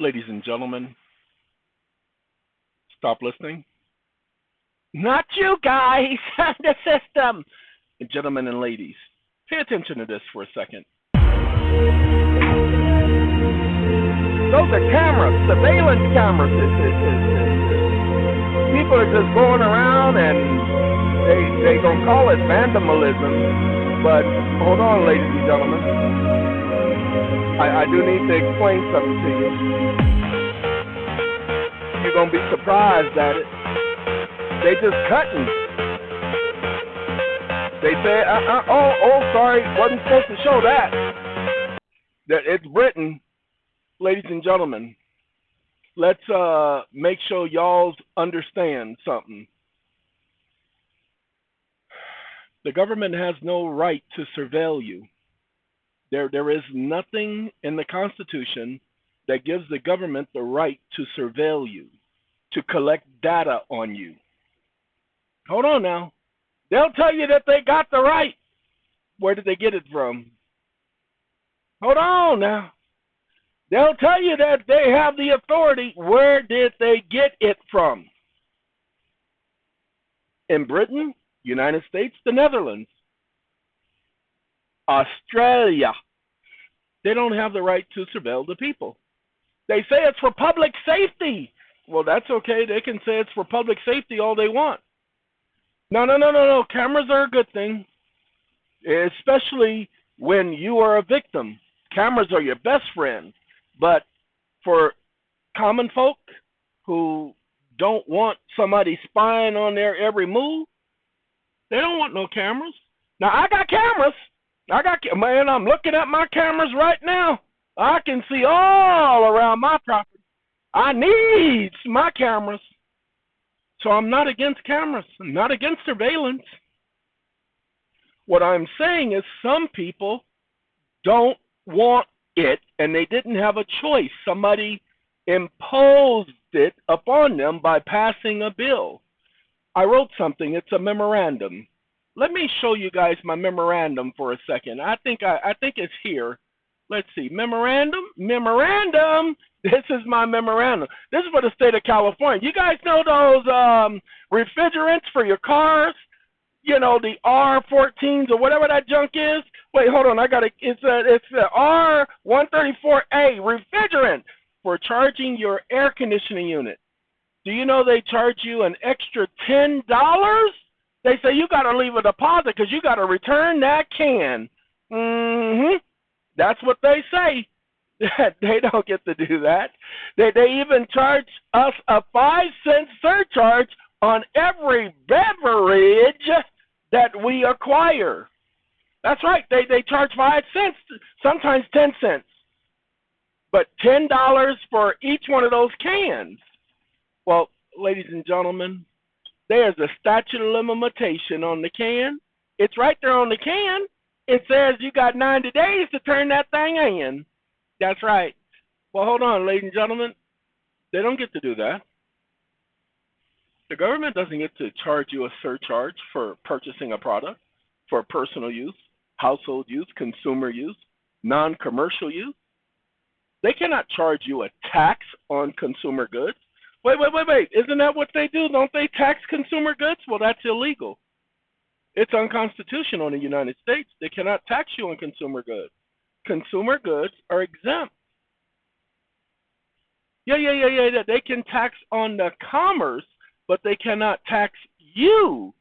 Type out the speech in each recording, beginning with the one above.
Ladies and gentlemen, stop listening. Not you guys, the system. Gentlemen and ladies, pay attention to this for a second. Those are cameras, surveillance cameras. People are just going around and they gonna call it vandalism. But hold on, ladies and gentlemen. I do need to explain something to you. You're gonna be surprised at it. They just cutting. They say, sorry, wasn't supposed to show that. That it's written, ladies and gentlemen. Let's make sure y'all understand something. The government has no right to surveil you. There is nothing in the Constitution that gives the government the right to surveil you, to collect data on you. Hold on now. They'll tell you that they got the right. Where did they get it from? Hold on now. They'll tell you that they have the authority. Where did they get it from? In Britain, United States, the Netherlands, Australia. They don't have the right to surveil the people. They say it's for public safety. Well, that's okay. They can say it's for public safety all they want. No. Cameras are a good thing, especially when you are a victim. Cameras are your best friend. But for common folk who don't want somebody spying on their every move, they don't want no cameras. Now, I got cameras. Man, I'm looking at my cameras right now. I can see all around my property. I need my cameras. So I'm not against cameras. I'm not against surveillance. What I'm saying is some people don't want it, and they didn't have a choice. Somebody imposed it upon them by passing a bill. I wrote something. It's a memorandum. Let me show you guys my memorandum for a second. I think it's here. Let's see. Memorandum. This is my memorandum. This is for the state of California. You guys know those refrigerants for your cars? You know, the R14s or whatever that junk is? Wait, hold on. It's the R134A refrigerant for charging your air conditioning unit. Do you know they charge you an extra $10? They say you got to leave a deposit because you got to return that can. That's what they say. They don't get to do that. They even charge us a 5-cent surcharge on every beverage that we acquire. That's right. They charge 5 cents, sometimes 10 cents. But $10 for each one of those cans. Well, ladies and gentlemen, there's a statute of limitation on the can. It's right there on the can. It says you got 90 days to turn that thing in. That's right. Well, hold on, ladies and gentlemen. They don't get to do that. The government doesn't get to charge you a surcharge for purchasing a product for personal use, household use, consumer use, non-commercial use. They cannot charge you a tax on consumer goods. Wait. Isn't that what they do? Don't they tax consumer goods? Well, that's illegal. It's unconstitutional in the United States. They cannot tax you on consumer goods. Consumer goods are exempt. Yeah. They can tax on the commerce, but they cannot tax you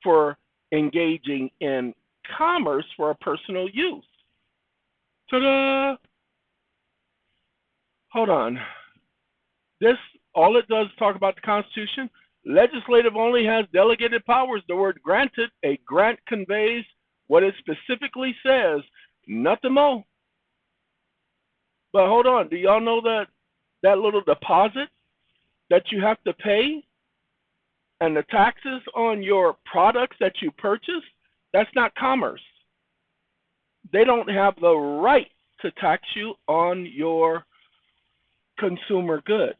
for engaging in commerce for a personal use. Ta-da! Hold on. All it does is talk about the Constitution. Legislative only has delegated powers. The word granted, a grant conveys what it specifically says, nothing more. But hold on, do y'all know that little deposit that you have to pay and the taxes on your products that you purchase? That's not commerce. They don't have the right to tax you on your consumer goods.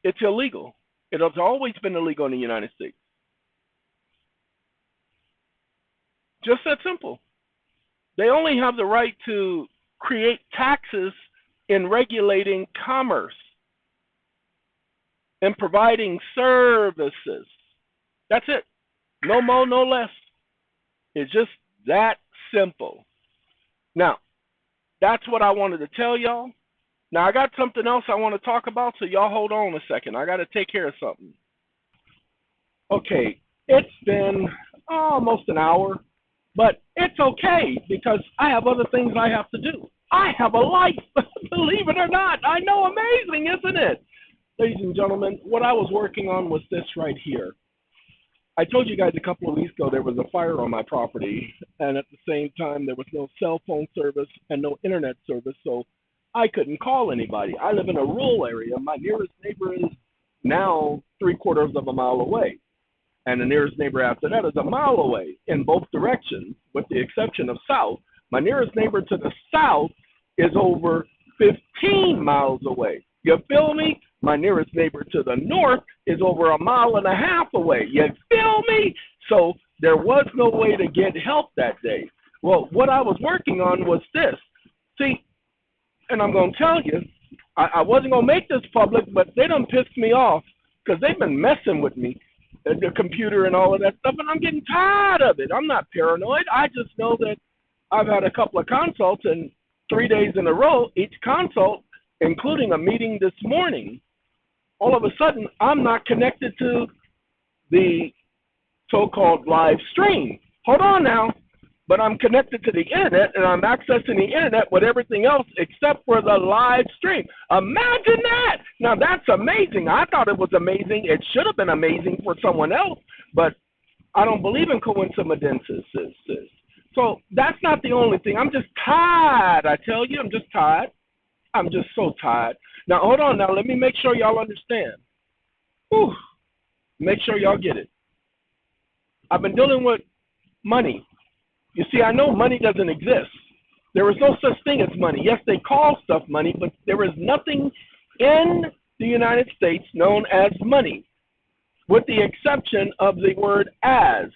It's illegal. It has always been illegal in the United States. Just that simple. They only have the right to create taxes in regulating commerce and providing services. That's it. No more, no less. It's just that simple. Now, that's what I wanted to tell y'all. Now, I got something else I want to talk about, so y'all hold on a second. I got to take care of something. Okay, it's been almost an hour, but it's okay because I have other things I have to do. I have a life, believe it or not. I know, amazing, isn't it? Ladies and gentlemen, what I was working on was this right here. I told you guys a couple of weeks ago there was a fire on my property, and at the same time there was no cell phone service and no internet service, so I couldn't call anybody. I live in a rural area. My nearest neighbor is now 3/4 of a mile away, and the nearest neighbor after that is a mile away in both directions, with the exception of south. My nearest neighbor to the south is over 15 miles away. You feel me? My nearest neighbor to the north is over 1.5 miles away. You feel me? So there was no way to get help that day. Well, what I was working on was this. See, and I'm going to tell you, I wasn't going to make this public, but they done pissed me off because they've been messing with me, the computer and all of that stuff, and I'm getting tired of it. I'm not paranoid. I just know that I've had a couple of consults, and 3 days in a row, each consult, including a meeting this morning, all of a sudden, I'm not connected to the so-called live stream. Hold on now. But I'm connected to the internet, and I'm accessing the internet with everything else except for the live stream. Imagine that. Now, that's amazing. I thought it was amazing. It should have been amazing for someone else, but I don't believe in coincidences. So that's not the only thing. I'm just tired. I tell you, I'm just tired. I'm just so tired. Now, hold on. Now, let me make sure y'all understand. Whew. Make sure y'all get it. I've been dealing with money. You see, I know money doesn't exist. There is no such thing as money. Yes, they call stuff money, but there is nothing in the United States known as money, with the exception of the word as.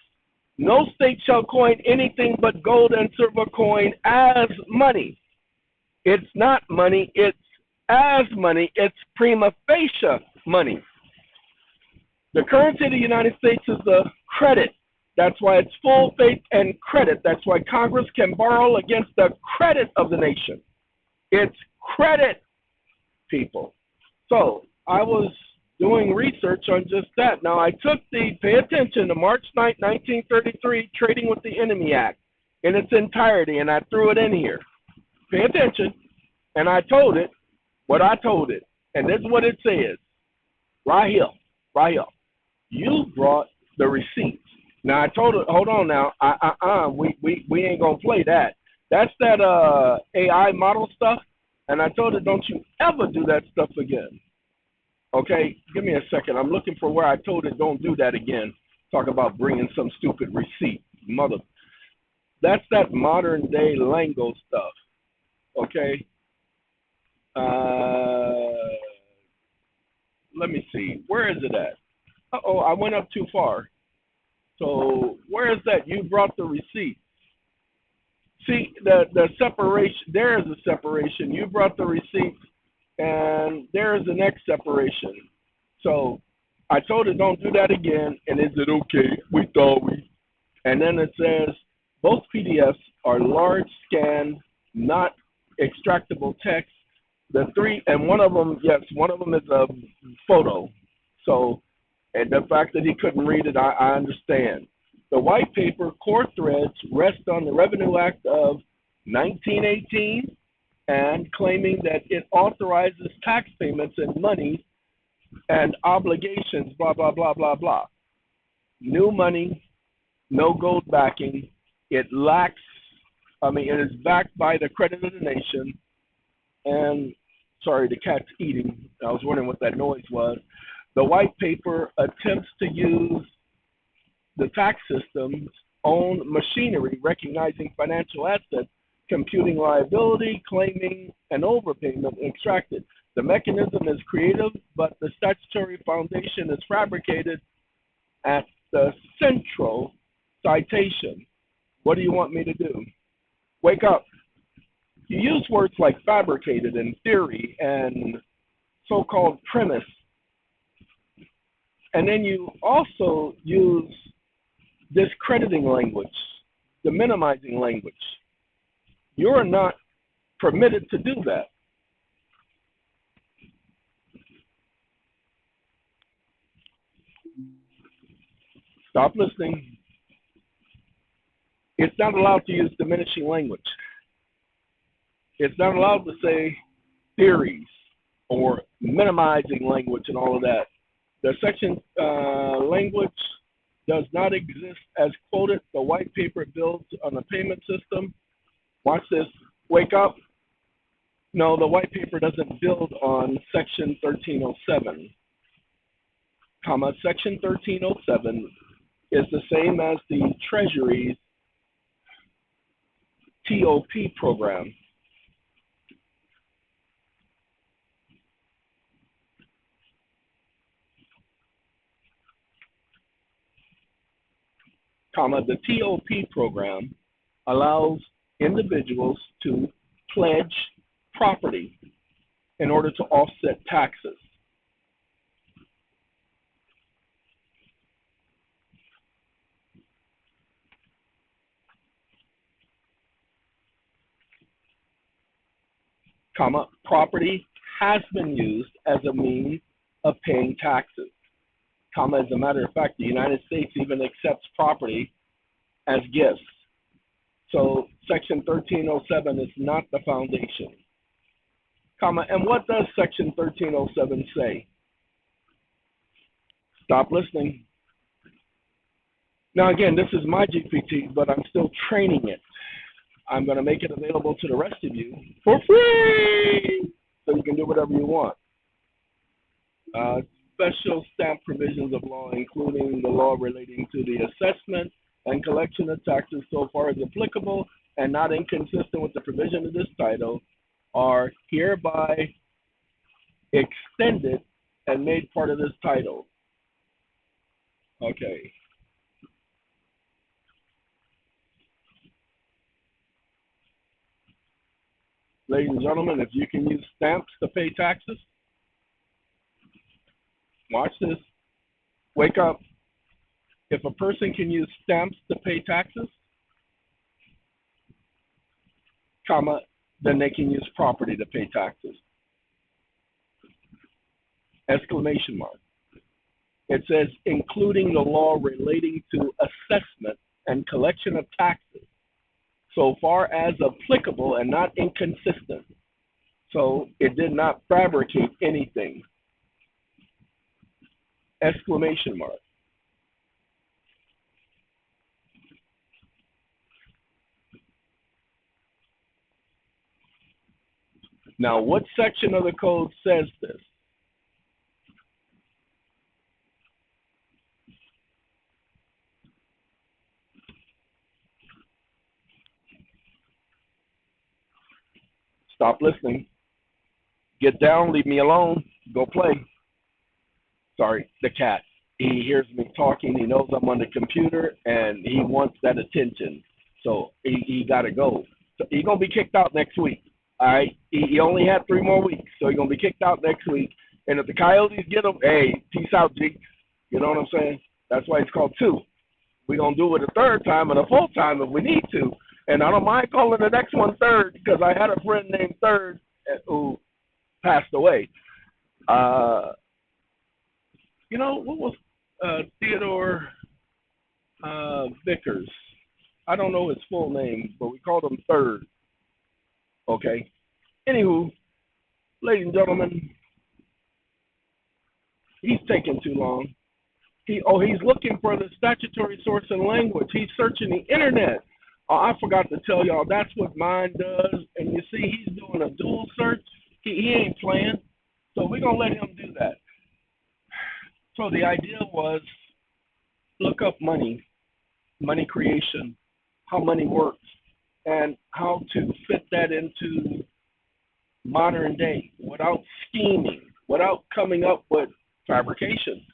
No state shall coin anything but gold and silver coin as money. It's not money, it's as money, it's prima facie money. The currency of the United States is the credit. That's why it's full faith and credit. That's why Congress can borrow against the credit of the nation. It's credit, people. So I was doing research on just that. Now, I took pay attention to March 9, 1933 Trading with the Enemy Act in its entirety, and I threw it in here. Pay attention. And I told it what I told it. And this is what it says. Right here. Right here. You brought the receipts. Now I told her, hold on now, we ain't gonna play that. That's that AI model stuff, and I told her, don't you ever do that stuff again. Okay, give me a second. I'm looking for where I told her don't do that again. Talk about bringing some stupid receipt, mother. That's that modern day lingo stuff. Okay. Let me see. Where is it at? Uh-oh, I went up too far. So where is that? You brought the receipt. See, the separation, there is a separation. You brought the receipt, and there is the next separation. So I told her don't do that again, and is it okay? We thought we. And then it says, both PDFs are large scan, not extractable text. The three, and one of them, yes, one of them is a photo. So, and the fact that he couldn't read it, I understand. The white paper core threads rest on the Revenue Act of 1918 and claiming that it authorizes tax payments and money and obligations, blah, blah, blah, blah, blah. New money, no gold backing. It lacks, it is backed by the credit of the nation. And, sorry, the cat's eating. I was wondering what that noise was. The white paper attempts to use the tax system's own machinery, recognizing financial assets, computing liability, claiming an overpayment extracted. The mechanism is creative, but the statutory foundation is fabricated at the Consultation. What do you want me to do? Wake up. You use words like fabricated and theory and so-called premise. And then you also use discrediting language, the minimizing language. You're not permitted to do that. Stop listening. It's not allowed to use diminishing language. It's not allowed to say theories or minimizing language and all of that. The section language does not exist as quoted. The white paper builds on a payment system. Watch this. Wake up. No, the white paper doesn't build on section 1307, comma, section 1307 is the same as the Treasury's TOP program. Comma, the TOP program allows individuals to pledge property in order to offset taxes. Comma, property has been used as a means of paying taxes. Comma, as a matter of fact, the United States even accepts property as gifts. So section 1307 is not the foundation. Comma, and what does section 1307 say? Stop listening. Now again, this is my GPT, but I'm still training it. I'm going to make it available to the rest of you for free, so you can do whatever you want. Special stamp provisions of law, including the law relating to the assessment and collection of taxes so far as applicable and not inconsistent with the provision of this title, are hereby extended and made part of this title. Okay. Ladies and gentlemen, if you can use stamps to pay taxes, watch this. Wake up. If a person can use stamps to pay taxes, comma, then they can use property to pay taxes. Exclamation mark. It says, including the law relating to assessment and collection of taxes, so far as applicable and not inconsistent. So it did not fabricate anything. Exclamation mark. Now, what section of the code says this? Stop listening. Get down, leave me alone, go play. Sorry, the cat. He hears me talking, he knows I'm on the computer, and he wants that attention. So he got to go. So he's going to be kicked out next week. All right? He only had 3 more weeks, so he's going to be kicked out next week. And if the Coyotes get him, hey, peace out, G. You know what I'm saying? That's why it's called 2. We're going to do it a 3rd time and a 4th time if we need to. And I don't mind calling the next one 3rd because I had a friend named 3rd who passed away. You know, what was Theodore Vickers? I don't know his full name, but we called him 3rd. Okay. Anywho, ladies and gentlemen, he's taking too long. He's looking for the statutory source and language. He's searching the internet. I forgot to tell y'all, that's what mine does. And you see, he's doing a dual search. He ain't playing. So we're going to let him do that. So the idea was look up money creation, how money works, and how to fit that into modern day without scheming, without coming up with fabrication.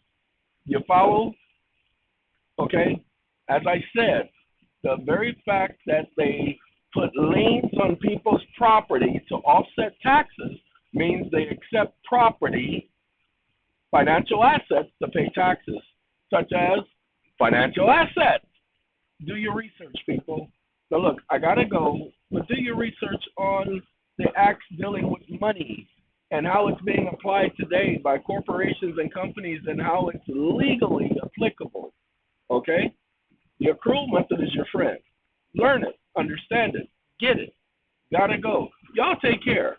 You follow? Okay? As I said, the very fact that they put liens on people's property to offset taxes means they accept property, financial assets to pay taxes, such as financial assets. Do your research, people. So look, I gotta go, but do your research on the acts dealing with money and how it's being applied today by corporations and companies and how it's legally applicable. Okay? The accrual method is your friend. Learn it, understand it, get it. Gotta go. Y'all take care.